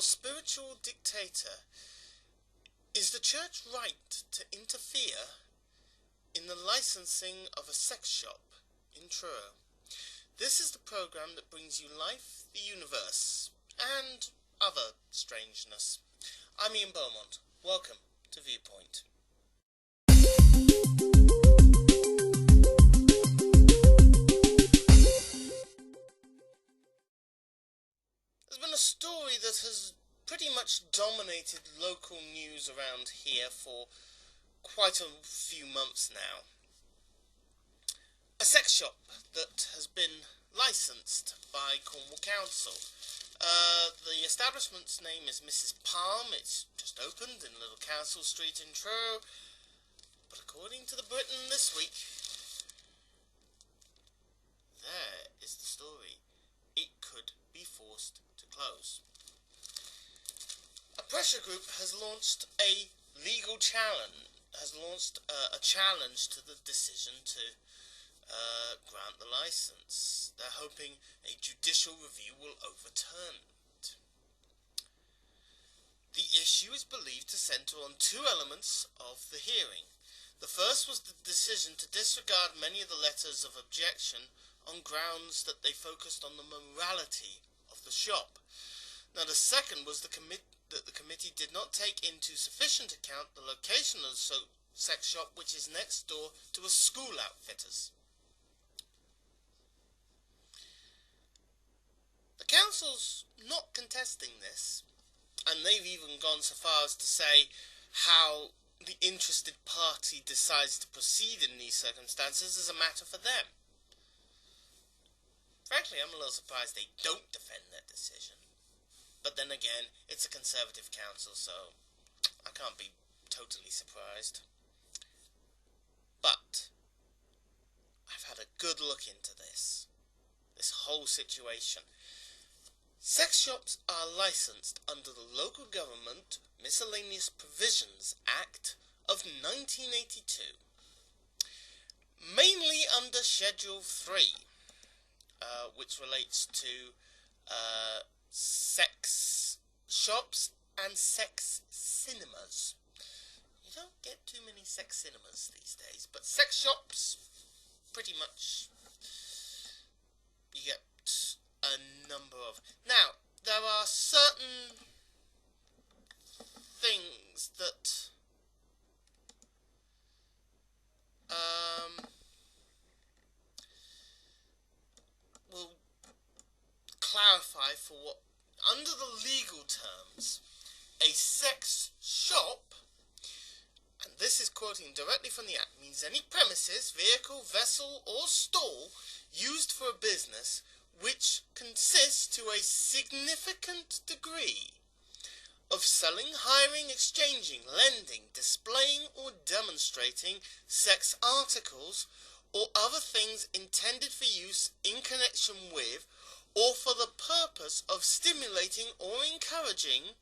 spiritual dictator, is the church right to interfere in the licensing of a sex shop in Truro? This is the program that brings you life, the universe, and other strangeness. I'm Ian Beaumont. Welcome to Viewpoint. There's been a story that has pretty much dominated local news around here for quite a few months now. A sex shop that has been licensed by Cornwall Council. The establishment's name is Mrs. Palm. It's just opened in Little Castle Street in Truro. But according to the Britain this week, there is the story. It could be forced to close. A pressure group has launched a legal challenge, a challenge to the decision to grant the license. They're hoping a judicial review will overturn it. The issue is believed to centre on two elements of the hearing. The first was the decision to disregard many of the letters of objection on grounds that they focused on the morality of the shop. Now the second was that the committee did not take into sufficient account the location of the sex shop, which is next door to a school outfitters. The council's not contesting this, and they've even gone so far as to say how the interested party decides to proceed in these circumstances is a matter for them. Frankly, I'm a little surprised they don't defend their decision. But then again, it's a Conservative council, so I can't be totally surprised. But I've had a good look into this whole situation. Sex shops are licensed under the Local Government Miscellaneous Provisions Act of 1982, mainly under Schedule 3, which relates to sex shops and sex cinemas. You don't get too many sex cinemas these days, but sex shops, pretty much, you get a number of. Now, there are certain things that will clarify for what, under the legal terms, a sex shop, and this is quoting directly from the Act, means any premises, vehicle, vessel or stall used for a business which consists to a significant degree of selling, hiring, exchanging, lending, displaying or demonstrating sex articles or other things intended for use in connection with or for the purpose of stimulating or encouraging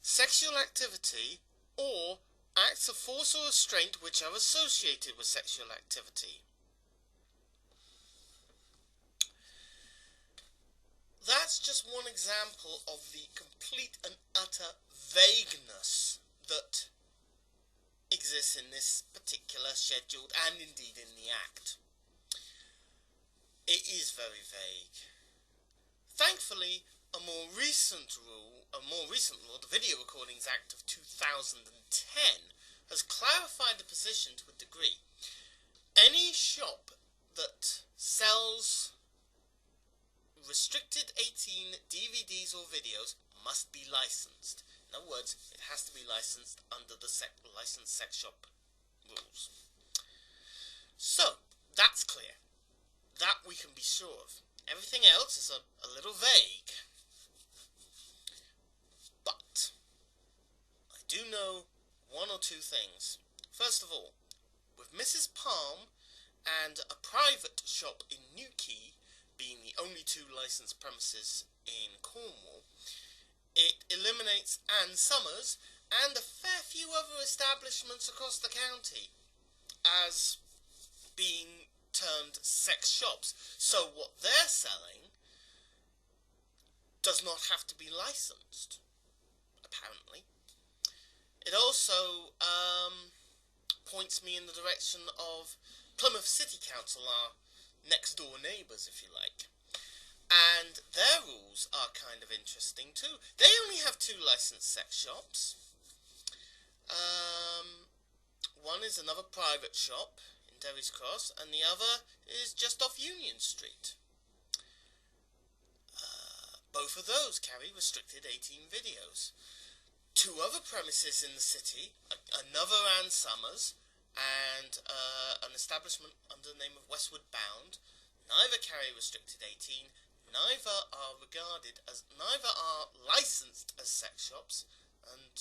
sexual activity or acts of force or restraint which are associated with sexual activity. That's just one example of the complete and utter vagueness that exists in this particular schedule and indeed in the Act. It is very vague. Thankfully, a more recent law, the Video Recordings Act of 2010, has clarified the position to a degree. Any shop that sells restricted 18 DVDs or videos must be licensed. In other words, it has to be licensed under the licensed sex shop rules. So, that's clear. That we can be sure of. Everything else is a little vague. But I do know one or two things. First of all, with Mrs. Palm and a private shop in Newquay being the only two licensed premises in Cornwall, it eliminates Ann Summers and a fair few other establishments across the county as being termed sex shops. So what they're selling does not have to be licensed, apparently. It also points me in the direction of Plymouth City Council, our next door neighbours, if you like. And their rules are kind of interesting too. They only have 2 licensed sex shops. One is another private shop in Derry's Cross, and the other is just off Union Street. Both of those carry restricted 18 videos. 2 other premises in the city, another Ann Summers, and an establishment under the name of Westward Bound, neither carry restricted 18, neither are licensed as sex shops, and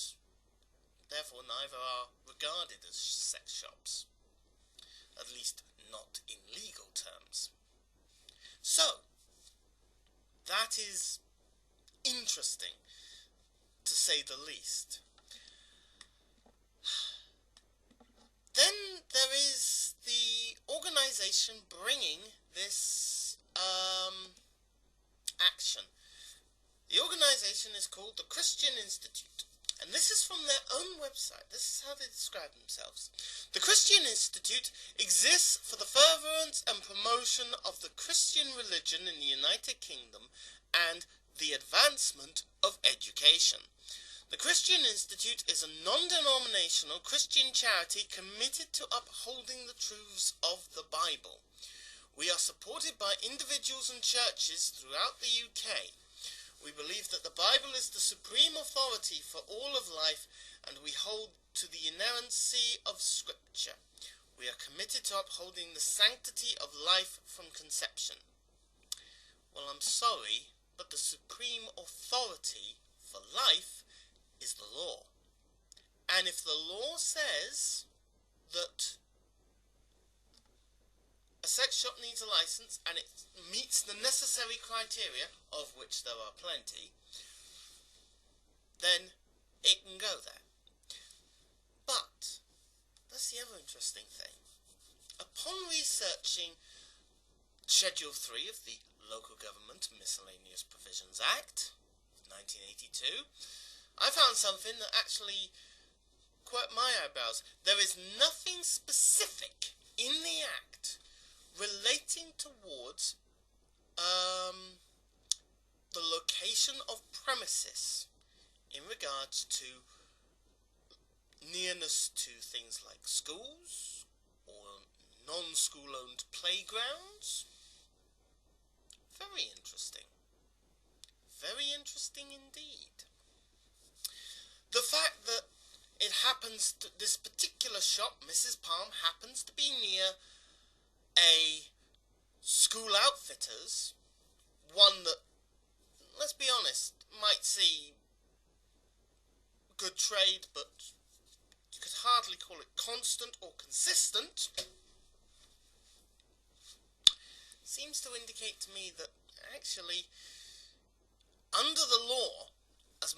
therefore neither are regarded as sex shops, at least not in legal terms. So, that is interesting, to say the least. Then there is the organisation bringing this action. The organisation is called the Christian Institute, and this is from their own website. This is how they describe themselves. The Christian Institute exists for the furtherance and promotion of the Christian religion in the United Kingdom and the advancement of education. The Christian Institute is a non-denominational Christian charity committed to upholding the truths of the Bible. We are supported by individuals and churches throughout the UK. We believe that the Bible is the supreme authority for all of life, and we hold to the inerrancy of Scripture. We are committed to upholding the sanctity of life from conception. Well, I'm sorry, but the supreme authority for life is the law. And if the law says that a sex shop needs a license and it meets the necessary criteria, of which there are plenty, then it can go there. But that's the other interesting thing. Upon researching Schedule 3 of the Local Government Miscellaneous Provisions Act of 1982, I found something that actually quirked my eyebrows. There is nothing specific in the Act relating towards the location of premises in regards to nearness to things like schools or non-school owned playgrounds. Very interesting. Very interesting indeed. The fact that it happens to, this particular shop, Mrs. Palm, happens to be near a school outfitters, one that, let's be honest, might see good trade, but you could hardly call it constant or consistent, seems to indicate to me that actually, under the law, as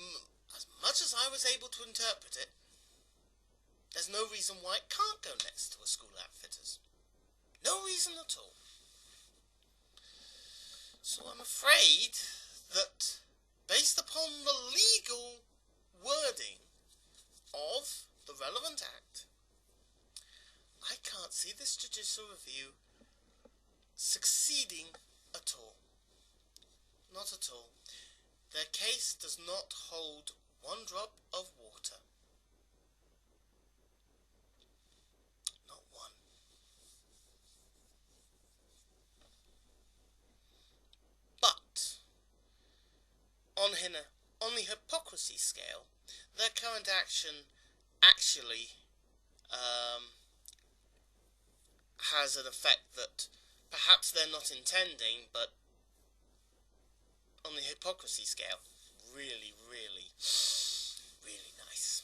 much as I was able to interpret it, there's no reason why it can't go next to a school outfitters. No reason at all. So I'm afraid that, based upon the legal wording of the relevant act, I can't see this judicial review succeeding at all. Not at all. Their case does not hold one drop of water. Not one. But, on the hypocrisy scale, their current action actually has an effect that perhaps they're not intending, but on the hypocrisy scale, really, really, really nice.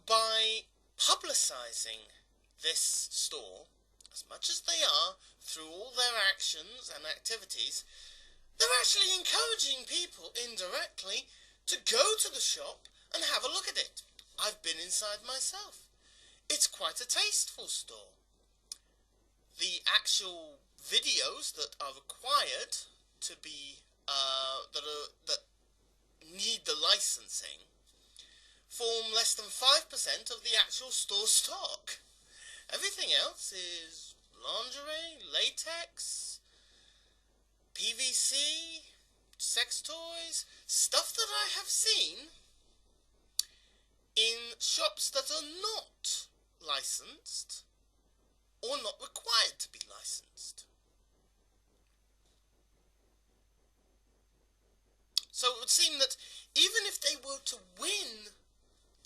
By publicising this store, as much as they are, through all their actions and activities, they're actually encouraging people indirectly to go to the shop and have a look at it. I've been inside myself. It's quite a tasteful store. The actual videos that are required to be that need the licensing form less than 5% of the actual store stock. Everything else is lingerie, latex, PVC, sex toys, stuff that I have seen in shops that are not licensed or not required to be licensed. So it would seem that even if they were to win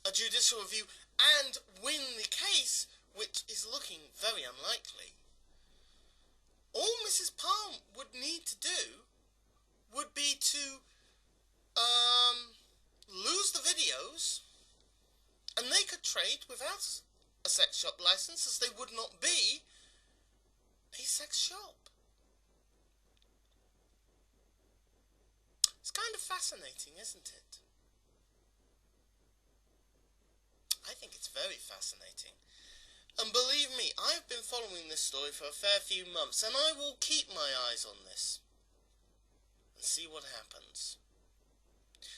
a judicial review and win the case, which is looking very unlikely, all Mrs. Palm would need to do would be to lose the videos, and they could trade without a sex shop license, as they would not be a sex shop. It's kind of fascinating, isn't it? I think it's very fascinating. And believe me, I've been following this story for a fair few months, and I will keep my eyes on this and see what happens.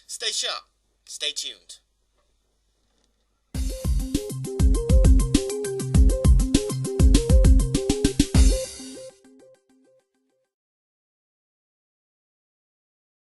Stay sharp. Stay tuned.